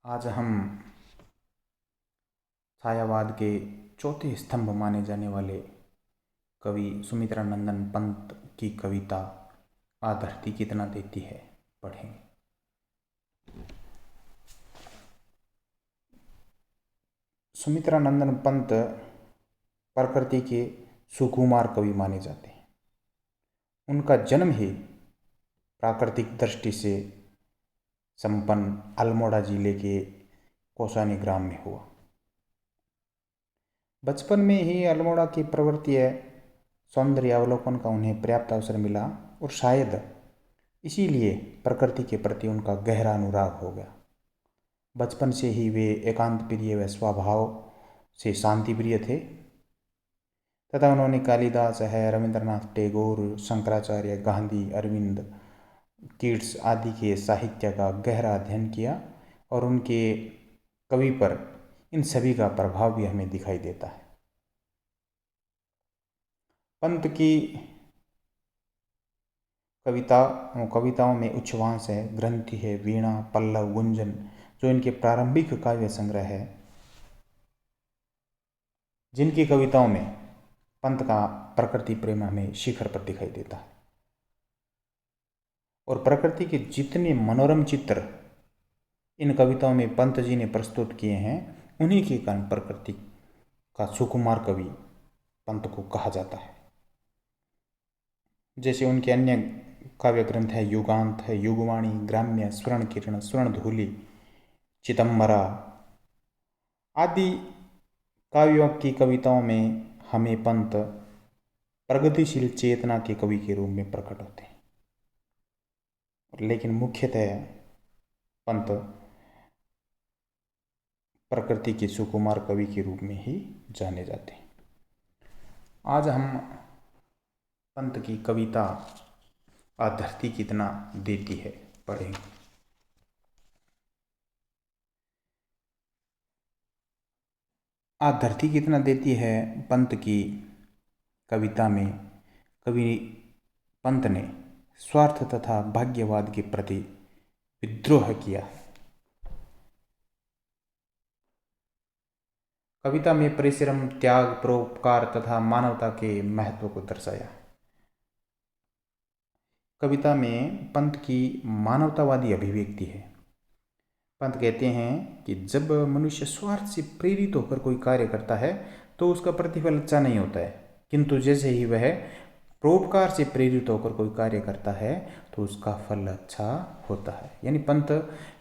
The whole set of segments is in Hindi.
आज हम छायावाद के चौथे स्तंभ माने जाने वाले कवि सुमित्रा नंदन पंत की कविता आ धरती कितना देती है पढ़ेंगे। सुमित्रा नंदन पंत प्रकृति के सुकुमार कवि माने जाते हैं। उनका जन्म ही प्राकृतिक दृष्टि से संपन्न अल्मोड़ा जिले के कोसानी ग्राम में हुआ। बचपन में ही अल्मोड़ा की प्रवृत्ति सौंदर्य अवलोकन का उन्हें पर्याप्त अवसर मिला और शायद इसीलिए प्रकृति के प्रति उनका गहरा अनुराग हो गया। बचपन से ही वे एकांत प्रिय व स्वभाव से शांति प्रिय थे तथा उन्होंने कालिदास है, रविंद्रनाथ टैगोर, शंकराचार्य, गांधी, अरविंद, कीट्स आदि के साहित्य का गहरा अध्ययन किया और उनके कवि पर इन सभी का प्रभाव भी हमें दिखाई देता है। पंत की कविताओं में उच्छ्वास है, ग्रंथि है, वीणा, पल्लव, गुंजन जो इनके प्रारंभिक काव्य संग्रह है, जिनकी कविताओं में पंत का प्रकृति प्रेम हमें शिखर पर दिखाई देता है और प्रकृति के जितने मनोरम चित्र इन कविताओं में पंत जी ने प्रस्तुत किए हैं, उन्हीं के कारण प्रकृति का सुकुमार कवि पंत को कहा जाता है। जैसे उनके अन्य काव्य ग्रंथ है युगांत है, युगवाणी, ग्राम्य, स्वर्ण किरण, स्वर्ण धूलि, चिदंबरा आदि काव्यों की कविताओं में हमें पंत प्रगतिशील चेतना के कवि के रूप में प्रकट होते हैं, लेकिन मुख्यतः पंत प्रकृति के सुकुमार कवि के रूप में ही जाने जाते हैं। आज हम पंत की कविता आ धरती कितना देती है पढ़ेंगे। आ धरती कितना देती है पंत की कविता में कवि पंत ने स्वार्थ तथा भाग्यवाद के प्रति विद्रोह किया है। कविता में परिश्रम, त्याग, परोपकार तथा मानवता के महत्व को दर्शाया। कविता में पंत की मानवतावादी अभिव्यक्ति है। पंत कहते हैं कि जब मनुष्य स्वार्थ से प्रेरित होकर कोई कार्य करता है तो उसका प्रतिफल अच्छा नहीं होता है, किंतु जैसे ही वह परोपकार से प्रेरित होकर कोई कार्य करता है तो उसका फल अच्छा होता है। यानी पंत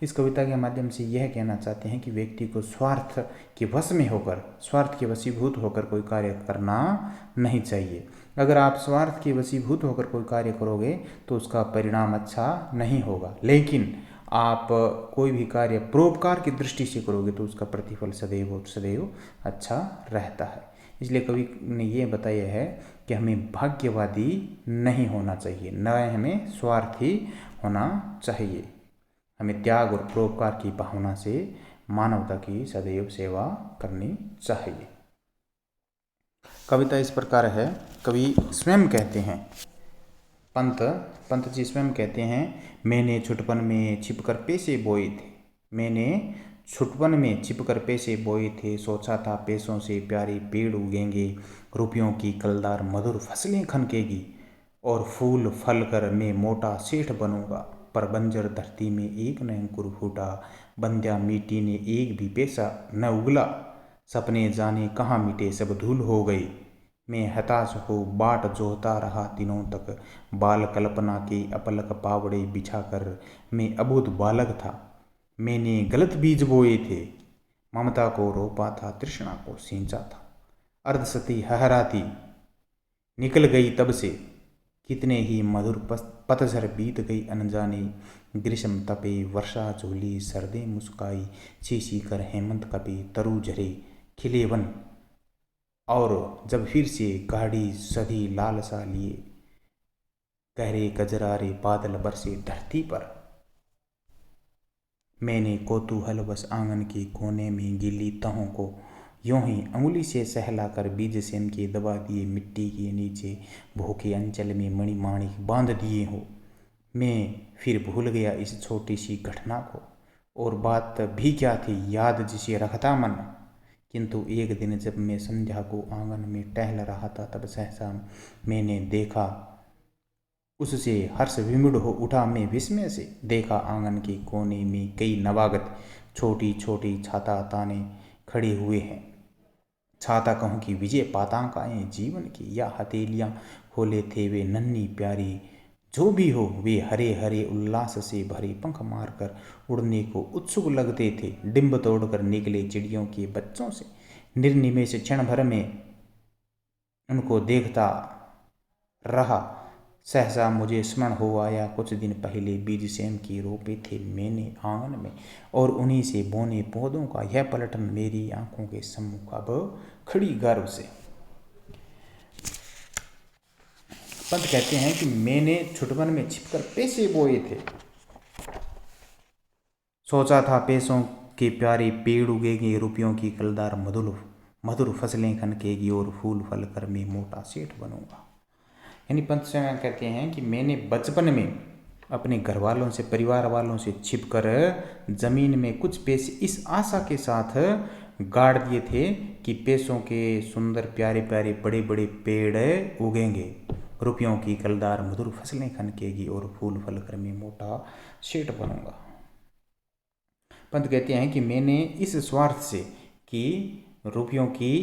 इस कविता के माध्यम से यह कहना चाहते हैं कि व्यक्ति को स्वार्थ के वश में होकर, स्वार्थ के वशीभूत होकर कोई कार्य करना नहीं चाहिए। अगर आप स्वार्थ के वशीभूत होकर कोई कार्य करोगे तो उसका परिणाम अच्छा नहीं होगा, लेकिन आप कोई भी कार्य परोपकार की दृष्टि से करोगे तो उसका प्रतिफल सदैव सदैव अच्छा रहता है। इसलिए कवि ने ये बताया है कि हमें भाग्यवादी नहीं होना चाहिए, न हमें स्वार्थी होना चाहिए। हमें त्याग और परोपकार की भावना से मानवता की सदैव सेवा करनी चाहिए। कविता इस प्रकार है। कवि स्वयं कहते हैं, पंत जी स्वयं कहते हैं, मैंने छुटपन में छिपकर पैसे बोए थे, मैंने छुटपन में छिपकर पैसे बोए थे, सोचा था पैसों से प्यारे पेड़ उगेंगे, रुपयों की कलदार मधुर फसलें खनकेगी और फूल फल कर मैं मोटा सेठ बनूंगा। पर बंजर धरती में एक न अंकुर फूटा, बंध्या मिट्टी ने एक भी पैसा न उगला, सपने जाने कहाँ मिटे सब धूल हो गए। मैं हताश हो बाट जोहता रहा दिनों तक, बाल कल्पना के अपलक पावड़े बिछाकर मैं अबोध बालक था। मैंने गलत बीज बोए थे, ममता को रोपा था, तृष्णा को सींचा था। अर्धसती हहराती निकल गई तब से, कितने ही मधुर पतझर बीत गई अनजाने। ग्रीष्म तपे, वर्षा झूली, सर्दी मुस्काई, सी कर हेमंत कपे, तरु झरे खिले वन। और जब फिर से गाड़ी सधी लालसा लिए, गहरे गजरारे बादल बरसे धरती पर, मैंने कौतूहलवश आंगन के कोने में गीली तहों को यूं ही अंगुली से सहलाकर बीज सेम के दबा दिए, मिट्टी के नीचे भूखे अंचल में मणिमाणिक बांध दिए हो। मैं फिर भूल गया इस छोटी सी घटना को, और बात भी क्या थी, याद जिसे रखता मन। किंतु एक दिन जब मैं संध्या को आंगन में टहल रहा था, तब सहसा मैंने देखा, उससे हर्ष विमूढ़ हो उठा मैं विस्मय से। देखा आंगन के कोने में कई नवागत छोटी छोटी छाता ताने खड़े हुए हैं। छाता कहूँ कि विजय पताकाएं जीवन की, या हथेलियाँ खोले थे वे नन्ही प्यारी। जो भी हो, वे हरे हरे उल्लास से भरे पंख मारकर उड़ने को उत्सुक लगते थे, डिंब तोड़कर निकले चिड़ियों के बच्चों से। निर्निमेष क्षण भर में उनको देखता रहा। सहसा मुझे स्मरण हो आया, कुछ दिन पहले बीज सेम की रोपे थे मैंने आंगन में, और उन्हीं से बोने पौधों का यह पलटन मेरी आंखों के सम्मुख अब खड़ी गर्व से। पंत कहते हैं कि मैंने छुटपन में छिपकर पैसे बोए थे। सोचा था पैसों के प्यारे पेड़ उगेंगे, रुपयों की कलदार मधुर मधुर फसलें खनकेगी, और फूल फल कर मैं मोटा सेठ बनूंगा। यानी पंत स्वयं कहते हैं कि मैंने बचपन में अपने घर वालों से, परिवार वालों से छिपकर जमीन में कुछ पैसे इस आशा के साथ गाड़ दिए थे कि पैसों के सुंदर प्यारे प्यारे बड़े बड़े पेड़ उगेंगे, रुपयों की कलदार मधुर फसलें खनकेगी, और फूल फल कर मैं मोटा सेठ बनूंगा। पंत कहते हैं कि मैंने इस स्वार्थ से कि रुपयों की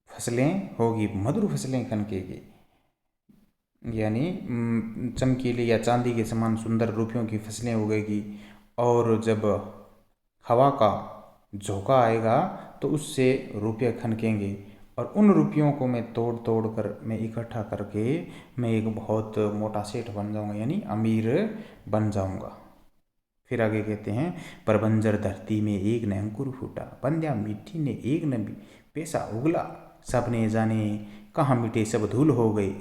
फसलें होगी, मधुर फसलें खनकेगी, यानी चमकीली या चांदी के समान सुंदर रुपयों की फसलें उगेगी, और जब हवा का झोंका आएगा तो उससे रुपये खनकेंगे, और उन रुपयों को मैं तोड़ तोड़ कर, मैं इकट्ठा करके मैं एक बहुत मोटा सेठ बन जाऊंगा, यानी अमीर बन जाऊंगा। फिर आगे कहते हैं, पर बंजर धरती में एक न अंकुर फूटा, बंध्या मिट्टी ने एक न पैसा उगला, सबने जाने कहाँ मिटे सब धूल हो गए।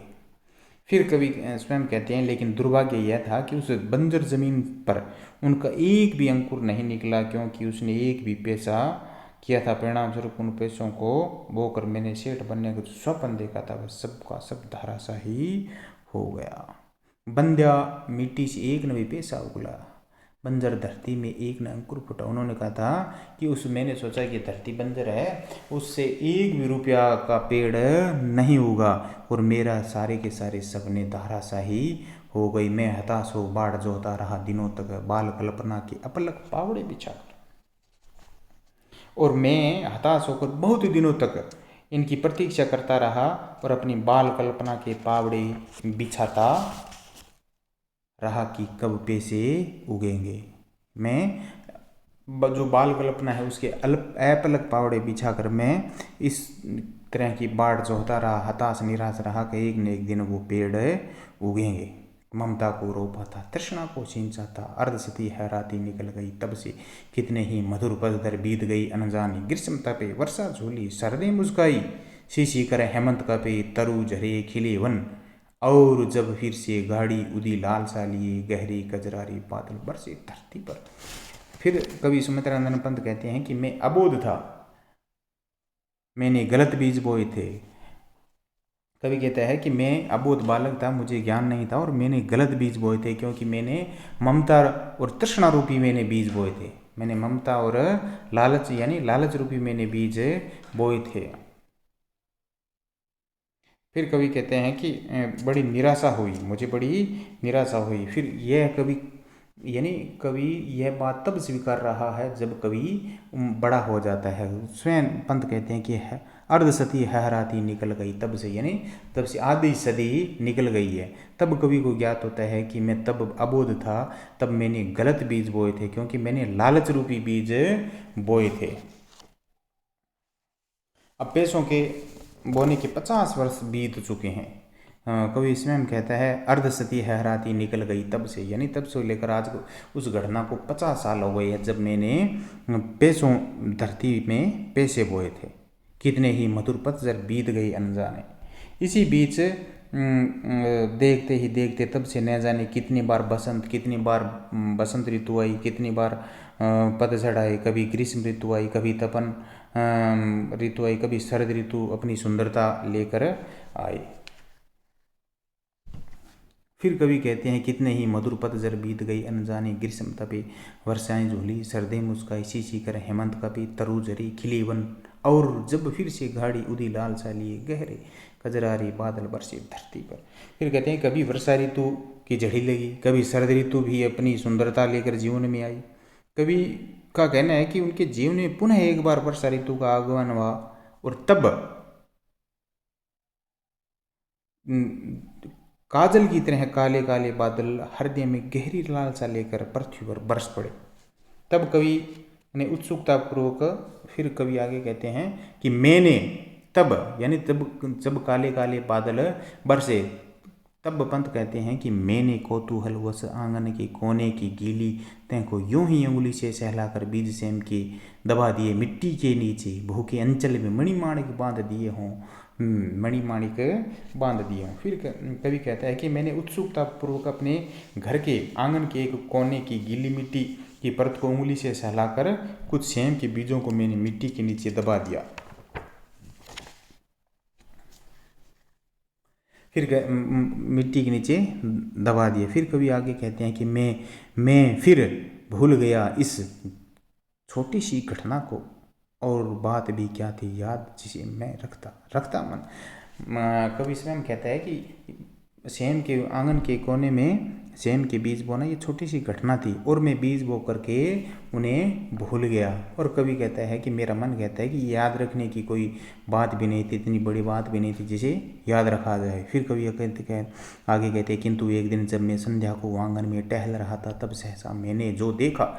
फिर कवि स्वयं कहते हैं, लेकिन दुर्भाग्य यह था कि उस बंजर जमीन पर उनका एक भी अंकुर नहीं निकला, क्योंकि उसने एक भी पैसा किया था। परिणाम स्वरूप उन पैसों को बोकर मैंने सेठ बनने का जो स्वप्न देखा था, वह सबका सब धराशाही हो गया। बंध्या मिट्टी से एक न भी पैसा उगला, बंजर धरती में एक न अंकुर फूटा। उन्होंने कहा था कि उस मैंने सोचा कि धरती बंजर है, उससे एक भी रुपया का पेड़ नहीं उगा, और मेरा सारे के सारे सपने धाराशाही हो गई। मैं हताश हो बाढ़ जोता रहा दिनों तक, बाल कल्पना के अपलक पावड़े बिछाकर। और मैं हताश होकर बहुत दिनों तक इनकी प्रतीक्षा करता रहा, और अपनी बाल कल्पना के पावड़े बिछाता रहा कि कब पैसे उगेंगे। मैं जो बाल कल्पना है उसके अपलक पावड़े बिछाकर मैं इस तरह की बाढ़ जोहता रहा, हताश निराश रहा कि एक न एक दिन वो पेड़ उगेंगे। ममता को रोपा था, तृष्णा को सींचा था, अर्धसती हैराती निकल गई तब से, कितने ही मधुर पल दर बीत गई अनजानी। ग्रीष्म तपे वर्षा झूली, सर्दी मुस्काई, शीशी करे हेमंत कपे, तरु झरे खिले वन, और जब फिर से गाड़ी उदी लाल सा लिए, गहरी कजरारी बादल बरसे धरती पर। फिर कवि सुमित्रानंद पंत कहते हैं कि मैं अबोध था, मैंने गलत बीज बोए थे। कवि कहता है कि मैं अबोध बालक था, मुझे ज्ञान नहीं था, और मैंने गलत बीज बोए थे, क्योंकि मैंने ममता और तृष्णा रूपी मैंने बीज बोए थे। मैंने ममता और लालच, यानी लालच रूपी मैंने बीज बोए थे। फिर कवि कहते हैं कि बड़ी निराशा हुई, मुझे बड़ी निराशा हुई। फिर यह कवि, यानी कवि यह बात तब स्वीकार रहा है जब कवि बड़ा हो जाता है। स्वयं पंत कहते हैं कि अर्धसती हैराती निकल गई तब से, यानी तब से आधी सदी निकल गई है। तब कवि को ज्ञात होता है कि मैं तब अबोध था, तब मैंने गलत बीज बोए थे, क्योंकि मैंने लालच रूपी बीज बोए थे। अब पैसों के बोने के 50 वर्ष बीत चुके हैं। कवि स्वयं कहता है, अर्धसती हैराती निकल गई तब से, यानी तब से लेकर आज उस घटना को 50 साल हो गए हैं जब मैंने पैसों धरती में पैसे बोए थे। कितने ही मधुर पतझड़ बीत गई अनजाने। इसी बीच देखते ही देखते तब से न जाने कितनी बार बसंत ऋतु आई, कितनी बार पतझड़ आई, कभी ग्रीष्म ऋतु आई, कभी तपन ऋतु आई, कभी शरद ऋतु अपनी सुंदरता लेकर आई। फिर कवि कहते हैं कितने ही मधुर पतझड़ बीत गई अनजाने ग्रीष्म तपे, वर्षाएं झूली सर्दे मुस्काई, शीशी कर हेमंत कपे, तरु झरी खिली वन, और जब फिर से गाड़ी उदी लाल सा लिए गहरे कजरारे बादल बरसे धरती पर। फिर कहते हैं कभी वर्षा ऋतु की झड़ी लगी, कभी शरद ऋतु भी अपनी सुंदरता लेकर जीवन में आई। कवि का कहना है कि उनके जीवन में पुनः एक बार वर्षा ऋतु का आगमन हुआ, और तब काजल की तरह काले काले बादल हृदय में गहरी लालसा लेकर पृथ्वी पर बरस पड़े। तब कवि ने उत्सुकतापूर्वक फिर कवि आगे कहते हैं कि मैंने तब, यानी तब जब काले काले बादल बरसे, तब पंत कहते हैं कि मैंने कौतूहलवश आंगन के कोने की गीली तह को यूं ही अंगुली से सहलाकर बीज सेम के दबा दिए, मिट्टी के नीचे भूखे अंचल में मणिमाणिक बांध दिए हों, मणिमाणिक बांध दिए हों। फिर कवि कहता है कि मैंने उत्सुकतापूर्वक अपने घर के आंगन के एक कोने की गीली मिट्टी की परत को उंगली से सहलाकर कुछ सेम के बीजों को मैंने मिट्टी के नीचे दबा दिया। फिर मिट्टी के नीचे दबा दिए। फिर कभी आगे कहते हैं कि मैं फिर भूल गया इस छोटी सी घटना को, और बात भी क्या थी याद जिसे मैं रखता मन। कवि स्वयं कहता है कि सेम के आंगन के कोने में सेम के बीज बोना ये छोटी सी घटना थी, और मैं बीज बो करके उन्हें भूल गया। और कवि कहता है कि मेरा मन कहता है कि याद रखने की कोई बात भी नहीं थी, इतनी बड़ी बात भी नहीं थी जिसे याद रखा जाए। फिर कवि आगे कहते हैं किंतु एक दिन जब मैं संध्या को आंगन में टहल रहा था, तब सहसा मैंने जो देखा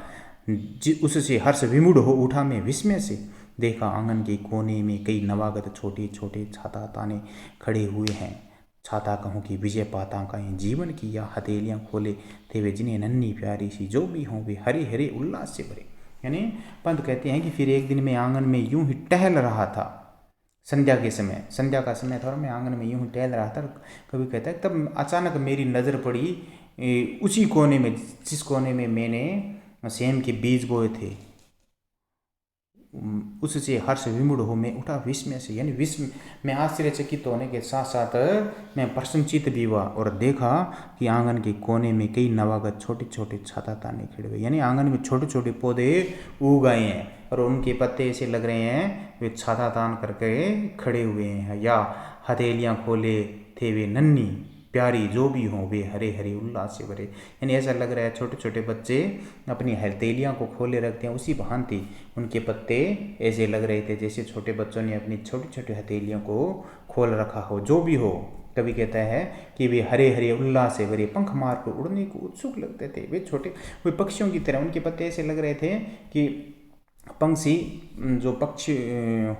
उससे हर्ष विमूढ़ हो उठा। मैं विस्मय से देखा आंगन के कोने में कई नवागत छोटे छोटे छाता ताने खड़े हुए हैं। छाता कहूँ कि विजय पाता का जीवन की या हथेलियाँ खोले थे वे, जिन्हें नन्ही प्यारी सी जो भी हों वे हरे हरे उल्लास से भरे। यानी पंत कहते हैं कि फिर एक दिन मैं आंगन में यूं ही टहल रहा था, संध्या का समय था, और मैं आंगन में यूं ही टहल रहा था। कभी कहता है तब अचानक मेरी नज़र पड़ी उसी कोने में जिस कोने में मैंने सेम के बीज बोए थे, उससे हर्ष विमूढ़ हो मैं उठा विस्मय से, यानी मैं आश्चर्यचकित होने के साथ साथ मैं प्रसन्नचित भी हुआ, और देखा कि आंगन के कोने में कई नवागत छोटे छोटे छाता ताने खड़े हुए। यानी आंगन में छोटे छोटे पौधे उग गए हैं, और उनके पत्ते ऐसे लग रहे हैं वे छाता तान करके खड़े हुए हैं, या हथेलियाँ खोले थे वे नन्ही प्यारी जो भी हों वे हरे हरे उल्लास से भरे। यानी ऐसा लग रहा है छोटे छोटे बच्चे अपनी हथेलियाँ को खोले रखते हैं, उसी भांति उनके पत्ते ऐसे लग रहे थे जैसे छोटे बच्चों ने अपनी छोटी छोटी हथेलियों को खोल रखा हो। जो भी हो, कवि कहता है कि वे हरे हरे उल्लास से भरे, पंख मार कर उड़ने को उत्सुक लगते थे। वे पक्षियों की तरह, उनके पत्ते ऐसे लग रहे थे कि पंछी जो पक्षी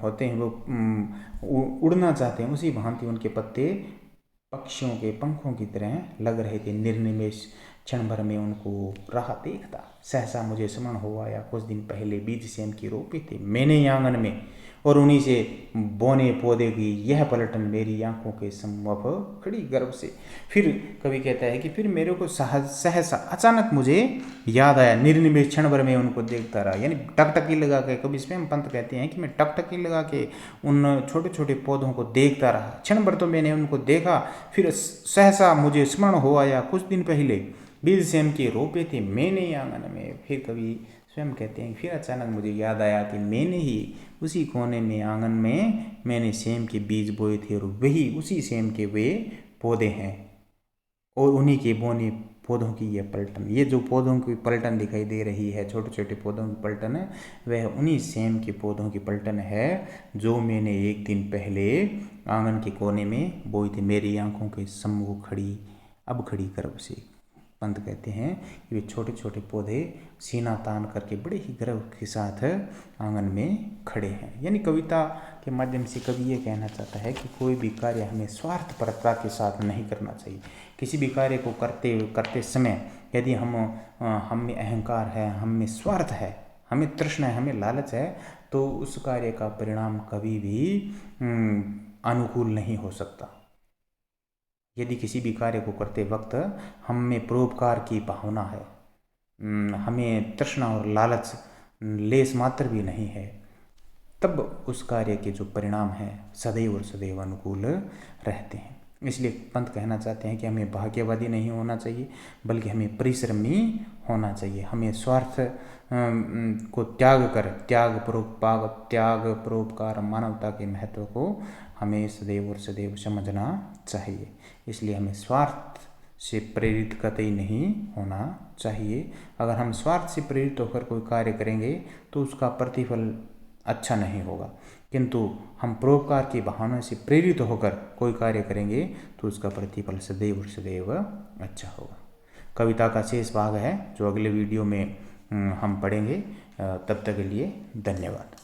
होते हैं वो उड़ना चाहते हैं, उसी भांति उनके पत्ते पक्षियों के पंखों की तरह लग रहे थे। निर्निमेष क्षण भर में उनको राह देखता, सहसा मुझे स्मरण हो आया कुछ दिन पहले बीज सेम की रोपे थे मैंने आंगन में, और उन्हीं से बोने पौधे की यह पलटन मेरी आंखों के सम्मुख खड़ी गर्व से। फिर कवि कहता है कि फिर मेरे को सहसा अचानक मुझे याद आया, निर्निमेष क्षण भर में उनको देखता रहा। यानी टकटकी लगा के, कवि स्वयं पंत कहते हैं कि मैं टकटकी लगा के उन छोटे छोटे पौधों को देखता रहा। क्षण भर तो मैंने उनको देखा, फिर सहसा मुझे स्मरण हो आया कुछ दिन पहले बीज सेम के रोपे थे मैंने आंगन में। फिर कवि स्वयं कहते हैं फिर अचानक मुझे याद आया कि मैंने ही उसी कोने में आंगन में मैंने सेम के बीज बोए थे, और वही उसी सेम के वे पौधे हैं, और उन्हीं के बोने पौधों की ये पलटन, ये जो पौधों की पलटन दिखाई दे रही है, छोटे छोटे पौधों की पलटन, वह उन्हीं सेम के पौधों की पलटन है जो मैंने एक दिन पहले आंगन के कोने में बोई थी मेरी आंखों के सम्मुख खड़ी अब खड़ी गर्व से। पंत कहते हैं कि वे छोटे छोटे पौधे सीना तान करके बड़े ही गर्व के साथ आंगन में खड़े हैं। यानी कविता के माध्यम से कवि ये कहना चाहता है कि कोई भी कार्य हमें स्वार्थपरता के साथ नहीं करना चाहिए। किसी भी कार्य को करते समय यदि हम में अहंकार है, हम में स्वार्थ है, हमें तृष्णा है, हमें लालच है, तो उस कार्य का परिणाम कभी भी अनुकूल नहीं हो सकता। यदि किसी भी कार्य को करते वक्त हम में परोपकार की भावना है, हमें तृष्णा और लालच लेस मात्र भी नहीं है, तब उस कार्य के जो परिणाम हैं सदैव और सदैव अनुकूल रहते हैं। इसलिए पंत कहना चाहते हैं कि हमें भाग्यवादी नहीं होना चाहिए, बल्कि हमें परिश्रमी होना चाहिए। हमें स्वार्थ को त्याग कर त्याग परोपकार मानवता के महत्व को हमें सदैव और सदैव समझना चाहिए। इसलिए हमें स्वार्थ से प्रेरित कतई नहीं होना चाहिए। अगर हम स्वार्थ से प्रेरित होकर कोई कार्य करेंगे तो उसका प्रतिफल अच्छा नहीं होगा, किंतु हम परोपकार की भावना से प्रेरित होकर कोई कार्य करेंगे तो उसका प्रतिफल सदैव और सदैव अच्छा होगा। कविता का शेष भाग है जो अगले वीडियो में हम पढ़ेंगे। तब तक के लिए धन्यवाद।